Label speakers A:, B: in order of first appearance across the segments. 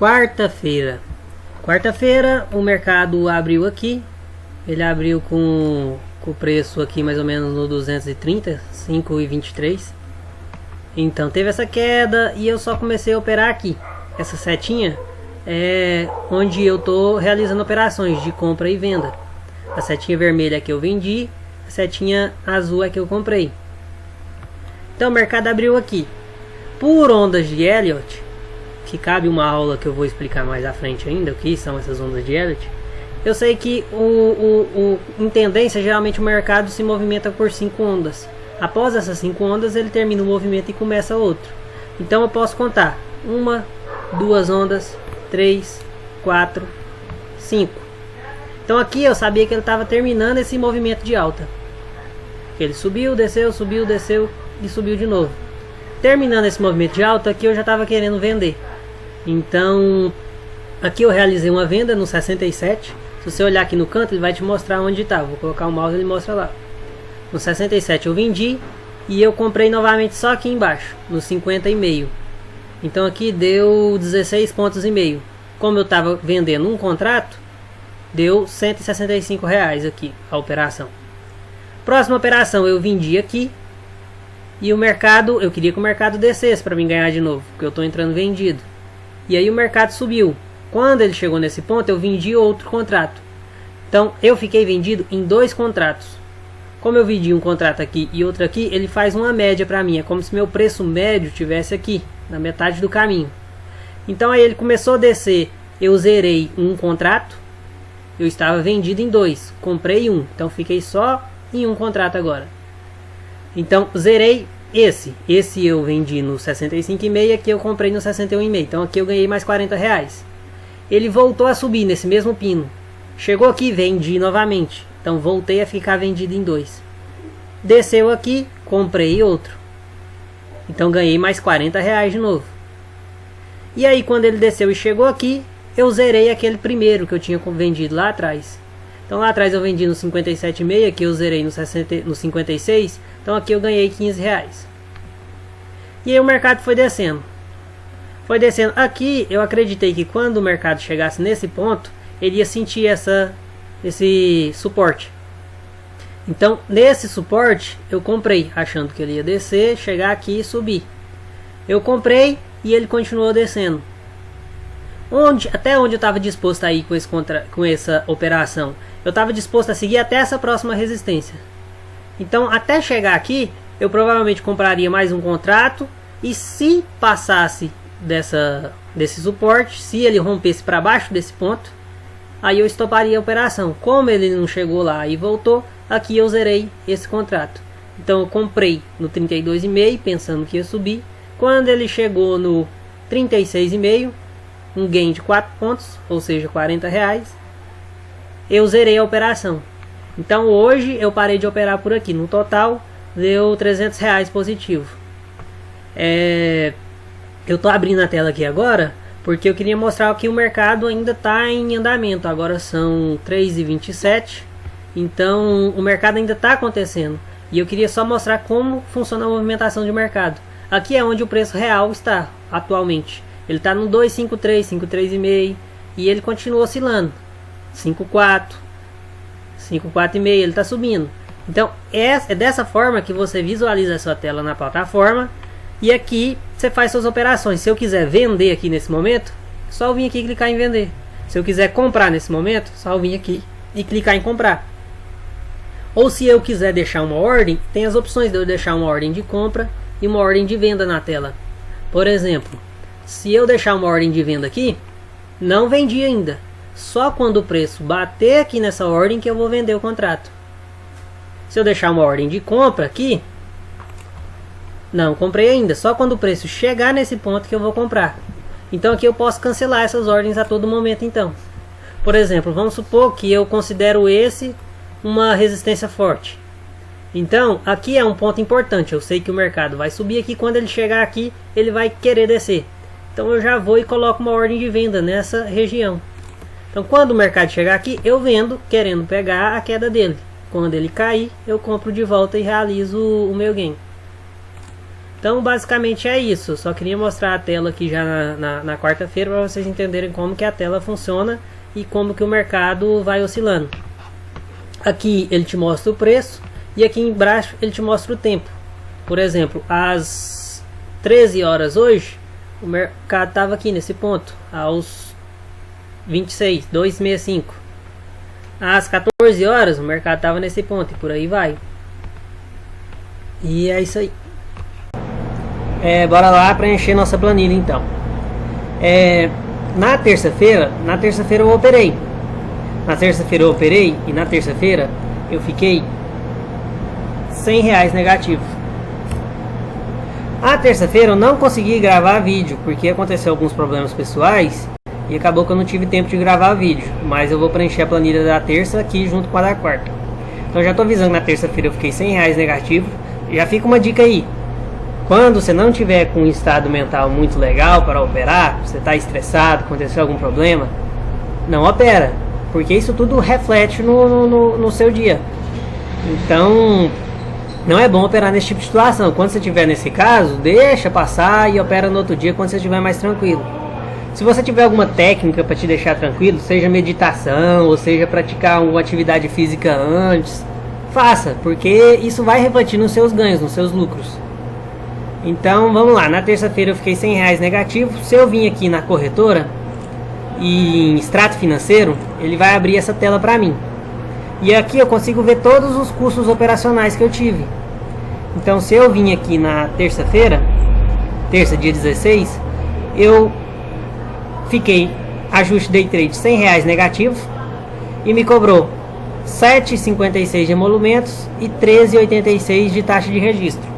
A: Quarta-feira. Quarta-feira o mercado abriu aqui. Ele abriu com o preço aqui mais ou menos no 230, 5,23. Então teve essa queda e eu só comecei a operar aqui. Essa setinha é onde eu tô realizando operações de compra e venda. A setinha vermelha é que eu vendi, a setinha azul é que eu comprei. Então o mercado abriu aqui. Por ondas de Elliott, que cabe uma aula que eu vou explicar mais à frente ainda, o que são essas ondas de Elliott. Eu sei que em tendência, geralmente o mercado se movimenta por 5 ondas. Após essas 5 ondas, ele termina o movimento e começa outro. Então eu posso contar 1, 2 ondas, 3, 4, 5. Então aqui eu sabia que ele estava terminando esse movimento de alta. Ele subiu, desceu e subiu de novo. Terminando esse movimento de alta, aqui eu já estava querendo vender. Então aqui eu realizei uma venda no 67. Se você olhar aqui no canto, ele vai te mostrar onde está. Vou colocar o mouse e ele mostra lá. No 67 eu vendi e eu comprei novamente só aqui embaixo, no 50,5. Então aqui deu 16,5 pontos. Como eu estava vendendo um contrato, deu R$165 aqui a operação. Próxima operação eu vendi aqui. E o mercado, eu queria que o mercado descesse para mim ganhar de novo, porque eu estou entrando vendido. E aí o mercado subiu. Quando ele chegou nesse ponto, eu vendi outro contrato. Então eu fiquei vendido em 2 contratos. Como eu vendi um contrato aqui e outro aqui, ele faz uma média para mim. É como se meu preço médio tivesse aqui, na metade do caminho. Então aí ele começou a descer. Eu zerei um contrato. Eu estava vendido em 2. Comprei um. Então fiquei só em um contrato agora. Então zerei esse eu vendi no 65,5, aqui eu comprei no 61,5. Então aqui eu ganhei mais R$40. Ele voltou a subir nesse mesmo pino. Chegou aqui, vendi novamente. Então voltei a ficar vendido em 2. Desceu aqui, comprei outro. Então ganhei mais R$40 de novo. E aí quando ele desceu e chegou aqui, eu zerei aquele primeiro que eu tinha vendido lá atrás. Então lá atrás eu vendi no 57,5, aqui eu zerei no 56. Então aqui eu ganhei R$15. E aí o mercado foi descendo. Foi descendo. Aqui eu acreditei que quando o mercado chegasse nesse ponto, ele ia sentir esse suporte. Então nesse suporte eu comprei, achando que ele ia descer, chegar aqui e subir. Eu comprei e ele continuou descendo. Até onde eu estava disposto a ir com essa operação? Eu estava disposto a seguir até essa próxima resistência. Então até chegar aqui, eu provavelmente compraria mais um contrato. E se passasse desse suporte, se ele rompesse para baixo desse ponto, aí eu estoparia a operação. Como ele não chegou lá e voltou, aqui eu zerei esse contrato. Então eu comprei no 32,5 pensando que ia subir. Quando ele chegou no 36,5, um gain de 4 pontos, ou seja, R$40, eu zerei a operação. Então hoje eu parei de operar por aqui. No total deu R$300 positivo. Eu tô abrindo a tela aqui agora porque eu queria mostrar que o mercado ainda está em andamento. Agora são 3h27. Então o mercado ainda está acontecendo. E eu queria só mostrar como funciona a movimentação de mercado. Aqui é onde o preço real está atualmente. Ele está no 2,53, 5,3,5 e ele continua oscilando. 5,4, 5,4,5, ele está subindo. Então é dessa forma que você visualiza a sua tela na plataforma. E aqui você faz suas operações. Se eu quiser vender aqui nesse momento, só eu vir aqui e clicar em vender. Se eu quiser comprar nesse momento, só eu vir aqui e clicar em comprar. Ou se eu quiser deixar uma ordem, tem as opções de eu deixar uma ordem de compra e uma ordem de venda na tela. Por exemplo, se eu deixar uma ordem de venda aqui, não vendi ainda. Só quando o preço bater aqui nessa ordem que eu vou vender o contrato. Se eu deixar uma ordem de compra aqui, não comprei ainda. Só quando o preço chegar nesse ponto que eu vou comprar. Então aqui eu posso cancelar essas ordens a todo momento. Então, por exemplo, vamos supor que eu considero esse uma resistência forte. Então aqui é um ponto importante. Eu sei que o mercado vai subir aqui. Quando ele chegar aqui, ele vai querer descer. Então eu já vou e coloco uma ordem de venda nessa região. Então quando o mercado chegar aqui, eu vendo, querendo pegar a queda dele. Quando ele cair, eu compro de volta e realizo o meu gain. Então basicamente é isso. Só queria mostrar a tela aqui já na quarta-feira para vocês entenderem como que a tela funciona e como que o mercado vai oscilando. Aqui ele te mostra o preço e aqui embaixo ele te mostra o tempo. Por exemplo, às 13 horas hoje o mercado estava aqui nesse ponto, aos 26, 265. Às 14 horas o mercado estava nesse ponto e por aí vai. E é isso aí. Bora lá preencher nossa planilha então. Na terça-feira eu operei. Na terça-feira eu operei e na terça-feira eu fiquei R$100 negativo. A terça-feira eu não consegui gravar vídeo porque aconteceu alguns problemas pessoais e acabou que eu não tive tempo de gravar vídeo. Mas eu vou preencher a planilha da terça aqui junto com a da quarta. Então já tô avisando que na terça-feira eu fiquei R$100 negativo. Já fica uma dica aí. Quando você não tiver com um estado mental muito legal para operar, você está estressado, aconteceu algum problema, não opera, porque isso tudo reflete no seu dia. Então, não é bom operar nesse tipo de situação. Quando você estiver nesse caso, deixa passar e opera no outro dia quando você estiver mais tranquilo. Se você tiver alguma técnica para te deixar tranquilo, seja meditação, ou seja praticar alguma atividade física antes, faça, porque isso vai refletir nos seus ganhos, nos seus lucros. Então vamos lá, na terça-feira eu fiquei R$100 negativo. Se eu vim aqui na corretora e em extrato financeiro, ele vai abrir essa tela para mim. E aqui eu consigo ver todos os custos operacionais que eu tive. Então se eu vim aqui na terça-feira, terça dia 16, eu fiquei ajuste day trade R$100 negativo e me cobrou 7,56 de emolumentos e 13,86 de taxa de registro.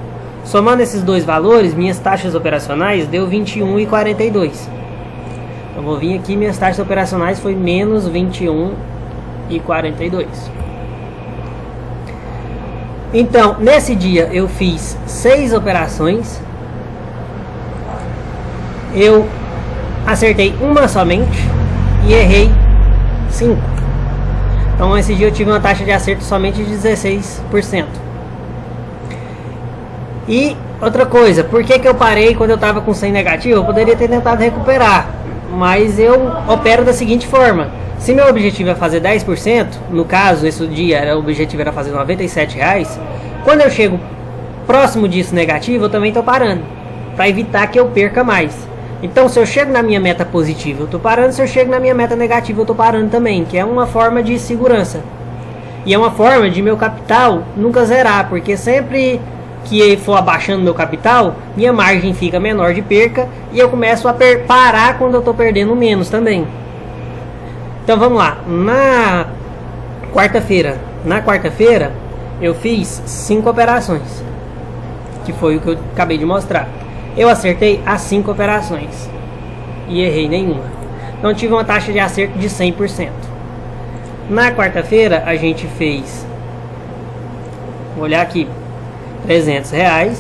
A: Somando esses dois valores, minhas taxas operacionais deu 21,42. Eu vou vir aqui, minhas taxas operacionais foi menos 21,42. Então, nesse dia eu fiz 6 operações. Eu acertei uma somente e errei 5. Então esse dia eu tive uma taxa de acerto somente de 16%. E outra coisa, por que eu parei quando eu estava com 100 negativo? Eu poderia ter tentado recuperar, mas eu opero da seguinte forma: se meu objetivo é fazer 10%, no caso esse dia o objetivo era fazer R$97, quando eu chego próximo disso negativo, eu também estou parando, para evitar que eu perca mais. Então se eu chego na minha meta positiva eu estou parando, se eu chego na minha meta negativa eu estou parando também, que é uma forma de segurança. E é uma forma de meu capital nunca zerar, porque sempre que for abaixando meu capital, minha margem fica menor de perca e eu começo a parar quando eu estou perdendo menos também. Então vamos lá, na quarta-feira eu fiz 5 operações, que foi o que eu acabei de mostrar. Eu acertei as 5 operações e errei nenhuma. Então tive uma taxa de acerto de 100%. Na quarta-feira a gente fez, vou olhar aqui, R$300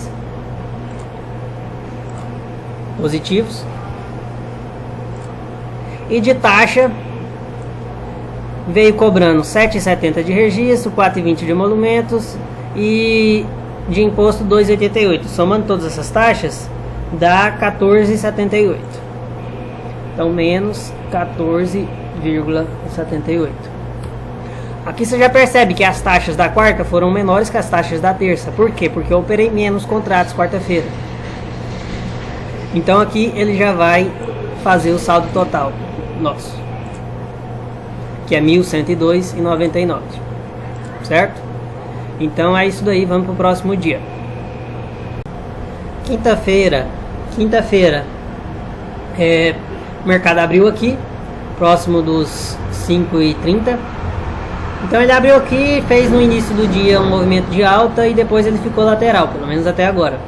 A: positivos, e de taxa veio cobrando 7,70 de registro, 4,20 de emolumentos e de imposto 2,88. Somando todas essas taxas dá 14,78. Então menos 14,78. Aqui você já percebe que as taxas da quarta foram menores que as taxas da terça. Por quê? Porque eu operei menos contratos quarta-feira. Então aqui ele já vai fazer o saldo total nosso, que é 1.102,99, certo? Então é isso daí, vamos para o próximo dia. Quinta-feira, o mercado abriu aqui, próximo dos 5,30. Então ele abriu aqui, fez no início do dia um movimento de alta e depois ele ficou lateral, pelo menos até agora.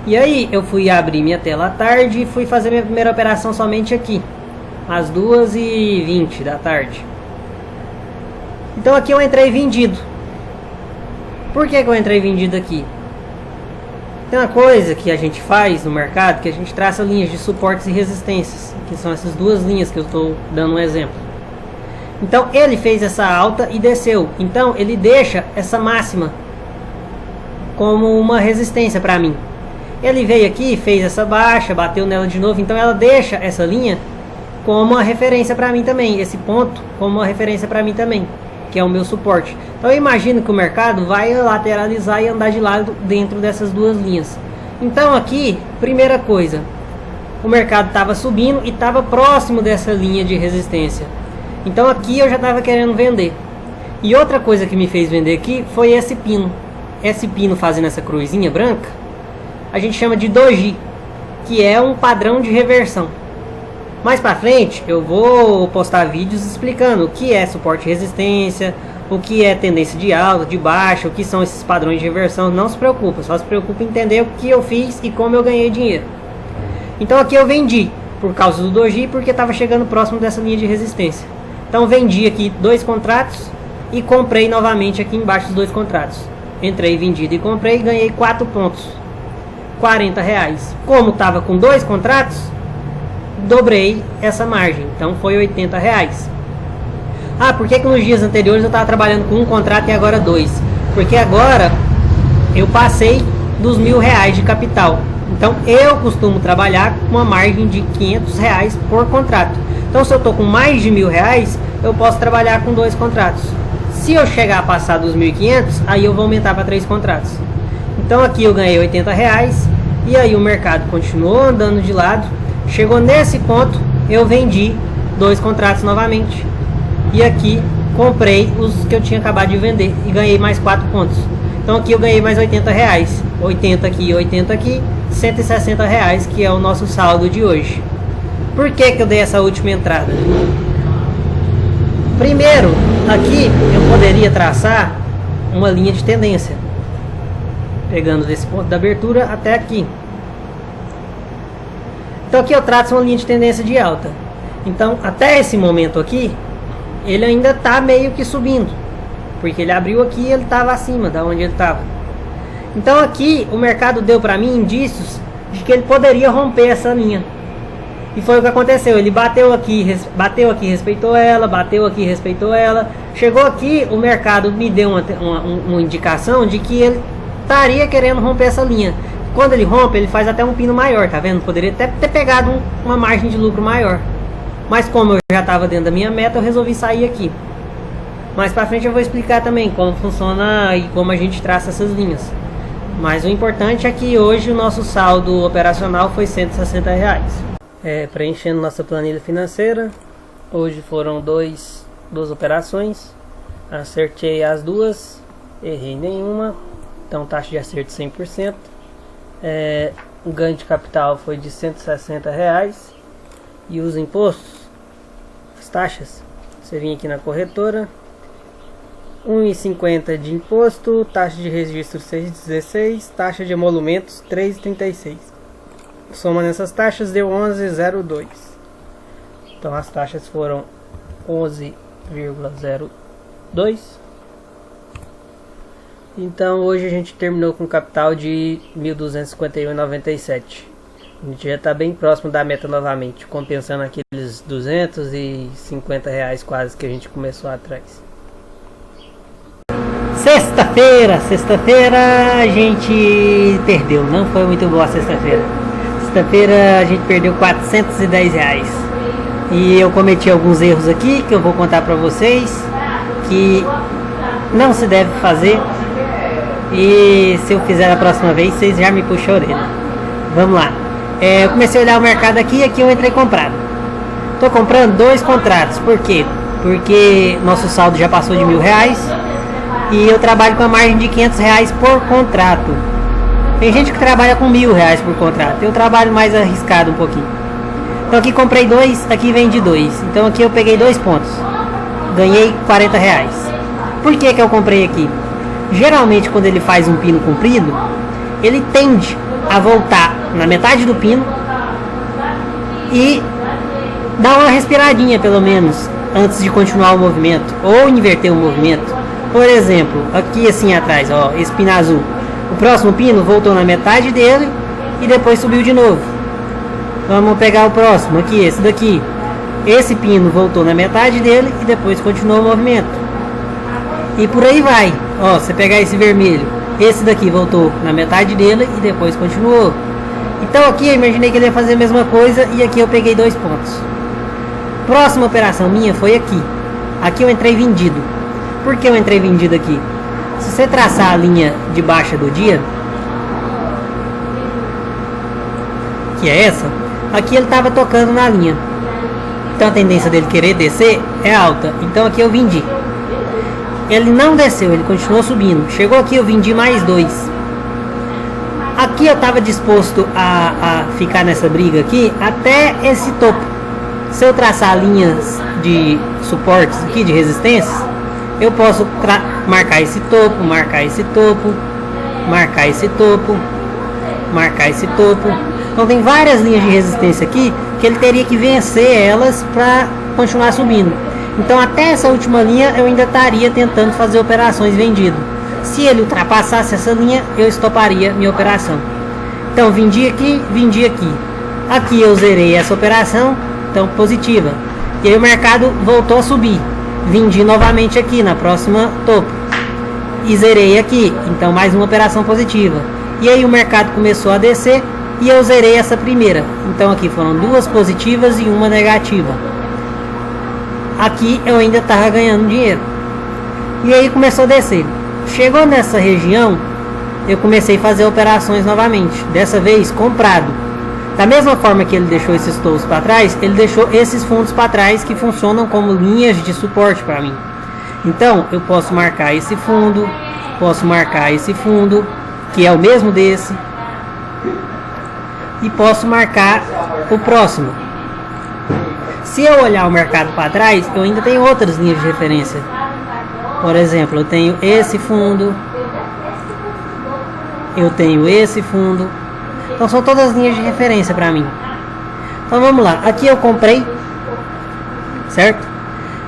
A: E aí eu fui abrir minha tela à tarde e fui fazer minha primeira operação somente aqui, às 2h20 da tarde. Então aqui eu entrei vendido. Por que eu entrei vendido aqui? Tem uma coisa que a gente faz no mercado, que a gente traça linhas de suportes e resistências, que são essas duas linhas que eu estou dando um exemplo. Então ele fez essa alta e desceu. Então ele deixa essa máxima como uma resistência para mim. Ele veio aqui, fez essa baixa, bateu nela de novo, então ela deixa essa linha como uma referência para mim também, esse ponto como uma referência para mim também, que é o meu suporte. Então eu imagino que o mercado vai lateralizar e andar de lado dentro dessas duas linhas. Então aqui, primeira coisa, o mercado estava subindo e estava próximo dessa linha de resistência. Então aqui eu já estava querendo vender. E outra coisa que me fez vender aqui foi esse pino. Esse pino fazendo essa cruzinha branca, a gente chama de doji, que é um padrão de reversão. Mais para frente eu vou postar vídeos explicando o que é suporte e resistência, o que é tendência de alta, de baixa, o que são esses padrões de reversão. Não se preocupa, só se preocupa em entender o que eu fiz e como eu ganhei dinheiro. Então aqui eu vendi por causa do doji, porque estava chegando próximo dessa linha de resistência. Então vendi aqui 2 contratos e comprei novamente aqui embaixo dos 2 contratos. Entrei vendido e comprei e ganhei 4 pontos, R$40. Como estava com 2 contratos, dobrei essa margem, então foi R$80. Ah, por que nos dias anteriores eu estava trabalhando com um contrato e agora 2? Porque agora eu passei dos R$1.000 de capital. Então eu costumo trabalhar com uma margem de R$500 por contrato. Então se eu estou com mais de R$1.000, eu posso trabalhar com 2 contratos. Se eu chegar a passar dos 1.500, aí eu vou aumentar para 3 contratos. Então aqui eu ganhei R$80 e aí o mercado continuou andando de lado. Chegou nesse ponto, eu vendi 2 contratos novamente. E aqui comprei os que eu tinha acabado de vender e ganhei mais 4 pontos. Então aqui eu ganhei mais R$80. 80 aqui, 80 aqui, R$160, que é o nosso saldo de hoje. Por que eu dei essa última entrada? Primeiro, aqui eu poderia traçar uma linha de tendência, pegando desse ponto da abertura até aqui. Então aqui eu traço uma linha de tendência de alta. Então até esse momento aqui, ele ainda está meio que subindo, porque ele abriu aqui e ele estava acima da onde ele estava. Então aqui o mercado deu para mim indícios de que ele poderia romper essa linha. E foi o que aconteceu. Ele bateu aqui, respeitou ela, bateu aqui, respeitou ela. Chegou aqui, o mercado me deu uma indicação de que ele estaria querendo romper essa linha. Quando ele rompe, ele faz até um pino maior, tá vendo? Poderia até ter pegado uma margem de lucro maior. Mas como eu já estava dentro da minha meta, eu resolvi sair aqui. Mais pra frente eu vou explicar também como funciona e como a gente traça essas linhas. Mas o importante é que hoje o nosso saldo operacional foi R$160. Preenchendo nossa planilha financeira. Hoje foram duas operações. Acertei as duas, errei nenhuma. Então taxa de acerto 100%. O ganho de capital foi de R$160. E os impostos, as taxas, você vem aqui na corretora, R$1,50 de imposto, taxa de registro 6,16, taxa de emolumentos 3,36. Soma nessas taxas deu 11,02. Então as taxas foram 11,02. Então hoje a gente terminou com um capital de R$1.251,97. A gente já está bem próximo da meta novamente, compensando aqueles R$250 quase que a gente começou atrás. Sexta-feira a gente perdeu, não foi muito boa a sexta-feira. Sexta-feira a gente perdeu R$410. E eu cometi alguns erros aqui que eu vou contar para vocês, que não se deve fazer. E se eu fizer a próxima vez, vocês já me puxam a orelha. Vamos lá. Eu comecei a olhar o mercado aqui e aqui eu entrei comprado. Estou comprando 2 contratos. Por quê? Porque nosso saldo já passou de R$1.000 e eu trabalho com a margem de R$500 por contrato. Tem gente que trabalha com R$1.000 por contrato. Eu trabalho mais arriscado um pouquinho. Então aqui comprei 2, aqui vendi 2. Então aqui eu peguei 2 pontos. Ganhei R$40. Por que eu comprei aqui? Geralmente quando ele faz um pino comprido, ele tende a voltar na metade do pino e dar uma respiradinha pelo menos antes de continuar o movimento ou inverter o movimento. Por exemplo, aqui assim atrás, ó, esse pino azul, o próximo pino voltou na metade dele e depois subiu de novo. Vamos pegar o próximo aqui, esse daqui. Esse pino voltou na metade dele e depois continuou o movimento. E por aí vai. Ó, você pegar esse vermelho, esse daqui voltou na metade dele e depois continuou. Então aqui eu imaginei que ele ia fazer a mesma coisa e aqui eu peguei 2 pontos. Próxima operação minha foi aqui. Aqui eu entrei vendido. Por que eu entrei vendido aqui? Se você traçar a linha de baixa do dia, que é essa, aqui ele estava tocando na linha. Então a tendência dele querer descer é alta. Então aqui eu vendi. Ele não desceu, ele continuou subindo. Chegou aqui, eu vendi mais 2. Aqui eu estava disposto a ficar nessa briga aqui até esse topo. Se eu traçar linhas de suportes aqui, de resistências, eu posso marcar esse topo, marcar esse topo, marcar esse topo, marcar esse topo. Então tem várias linhas de resistência aqui que ele teria que vencer elas para continuar subindo. Então até essa última linha eu ainda estaria tentando fazer operações vendido. Se ele ultrapassasse essa linha, eu estoparia minha operação. Então vendi aqui, vendi aqui. Aqui eu zerei essa operação, então positiva. E aí o mercado voltou a subir. Vendi novamente aqui na próxima topo. E zerei aqui, então mais uma operação positiva. E aí o mercado começou a descer e eu zerei essa primeira. Então aqui foram 2 positivas e 1 negativa. Aqui eu ainda estava ganhando dinheiro. E aí começou a descer. Chegou nessa região, eu comecei a fazer operações novamente. Dessa vez comprado. Da mesma forma que ele deixou esses topos para trás, ele deixou esses fundos para trás que funcionam como linhas de suporte para mim. Então eu posso marcar esse fundo, posso marcar esse fundo, que é o mesmo desse, e posso marcar o próximo. Se eu olhar o mercado para trás, eu ainda tenho outras linhas de referência. Por exemplo, eu tenho esse fundo, eu tenho esse fundo. Então são todas linhas de referência para mim. Então vamos lá, aqui eu comprei, certo?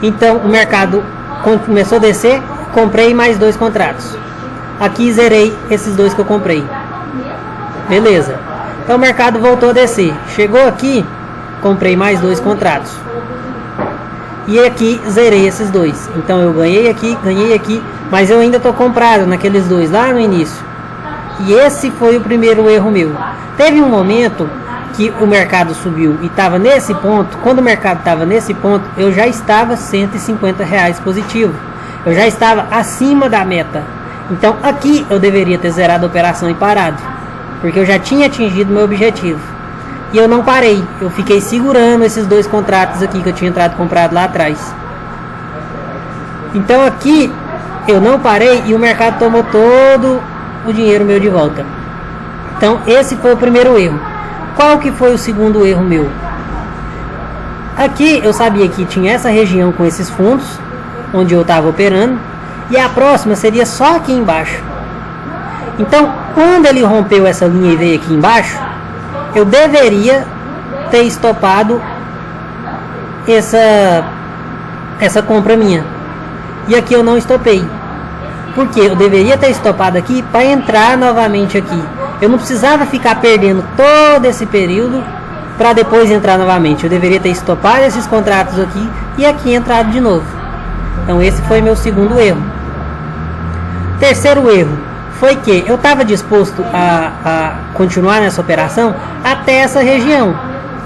A: Então o mercado começou a descer, comprei mais 2 contratos. Aqui zerei esses 2 que eu comprei. Beleza. Então o mercado voltou a descer. Chegou aqui, comprei mais 2 contratos. E aqui zerei esses 2. Então eu ganhei aqui, mas eu ainda estou comprado naqueles 2 lá no início. E esse foi o primeiro erro meu. Teve um momento que o mercado subiu e estava nesse ponto. Quando o mercado estava nesse ponto, eu já estava R$150 positivo. Eu já estava acima da meta. Então aqui eu deveria ter zerado a operação e parado, porque eu já tinha atingido meu objetivo. E eu não parei, eu fiquei segurando esses 2 contratos aqui que eu tinha entrado comprado lá atrás. Então aqui eu não parei e o mercado tomou todo o dinheiro meu de volta. Então esse foi o primeiro erro. Qual que foi o segundo erro meu? Aqui eu sabia que tinha essa região com esses fundos, onde eu estava operando, e a próxima seria só aqui embaixo. Então quando ele rompeu essa linha e veio aqui embaixo, eu deveria ter estopado essa compra minha. E aqui eu não estopei. Porque eu deveria ter estopado aqui para entrar novamente aqui. Eu não precisava ficar perdendo todo esse período para depois entrar novamente. Eu deveria ter estopado esses contratos aqui e aqui entrado de novo. Então esse foi meu segundo erro. Terceiro erro foi que eu estava disposto a continuar nessa operação até essa região,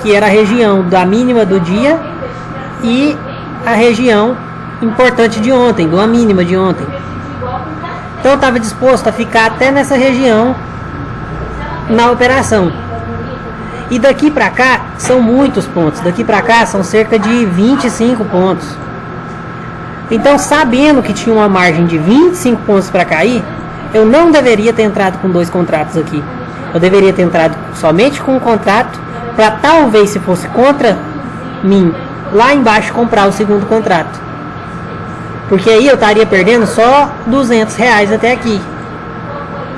A: que era a região da mínima do dia e a região importante de ontem, de uma mínima de ontem. Então eu estava disposto a ficar até nessa região na operação. E daqui para cá são muitos pontos, daqui para cá são cerca de 25 pontos. Então, sabendo que tinha uma margem de 25 pontos para cair, eu não deveria ter entrado com 2 contratos aqui. Eu deveria ter entrado somente com um contrato, para talvez, se fosse contra mim, lá embaixo comprar o segundo contrato. Porque aí eu estaria perdendo só R$200 até aqui.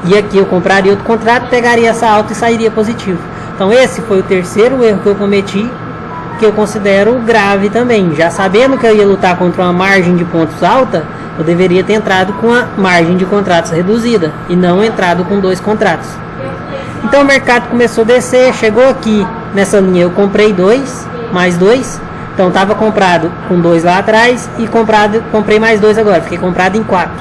A: E aqui eu compraria outro contrato, pegaria essa alta e sairia positivo. Então esse foi o terceiro erro que eu cometi, que eu considero grave também. Já sabendo que eu ia lutar contra uma margem de pontos alta, eu deveria ter entrado com a margem de contratos reduzida e não entrado com 2 contratos. Então o mercado começou a descer, chegou aqui nessa linha, eu comprei 2, mais 2. Então estava comprado com 2 lá atrás e comprei mais 2 agora, fiquei comprado em 4.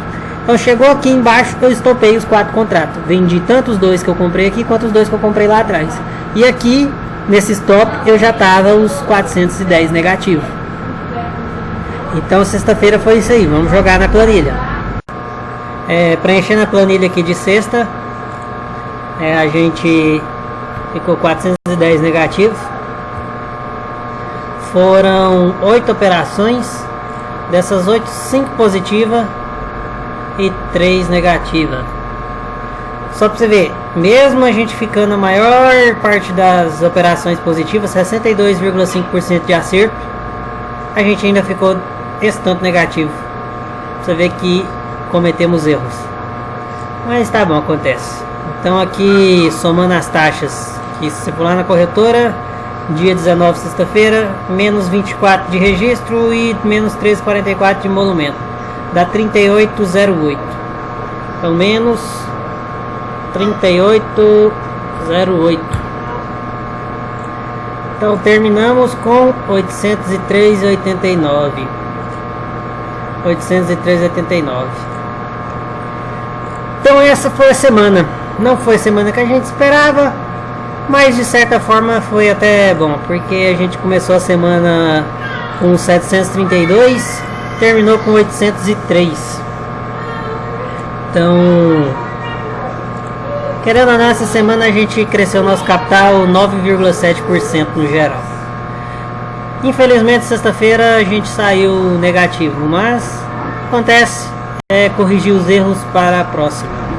A: Então chegou aqui embaixo, eu estopei os 4 contratos. Vendi tanto os 2 que eu comprei aqui quanto os 2 que eu comprei lá atrás. E aqui, nesse stop, eu já estava os 410 negativo. Então, sexta-feira foi isso aí. Vamos jogar na planilha. Preenchendo a planilha aqui de sexta, a gente ficou 410 negativos. Foram 8 operações. Dessas 8, 5 positivas e 3 negativas. Só pra você ver, mesmo a gente ficando a maior parte das operações positivas, 62,5% de acerto, a gente ainda ficou esse tanto negativo. Pra você ver que cometemos erros. Mas tá bom, acontece. Então aqui, somando as taxas, que se você for lá na corretora, dia 19, sexta-feira, menos 24 de registro e menos 13,44 de emolumento. Dá 38,08. Então, menos 38,08. Então, terminamos com 803,89. 803,89. Então, essa foi a semana. Não foi a semana que a gente esperava, mas de certa forma foi até bom, porque a gente começou a semana com 732, terminou com 803. Então, querendo ou não, essa semana a gente cresceu nosso capital 9,7% no geral. Infelizmente, sexta-feira a gente saiu negativo, mas acontece, corrigir os erros para a próxima.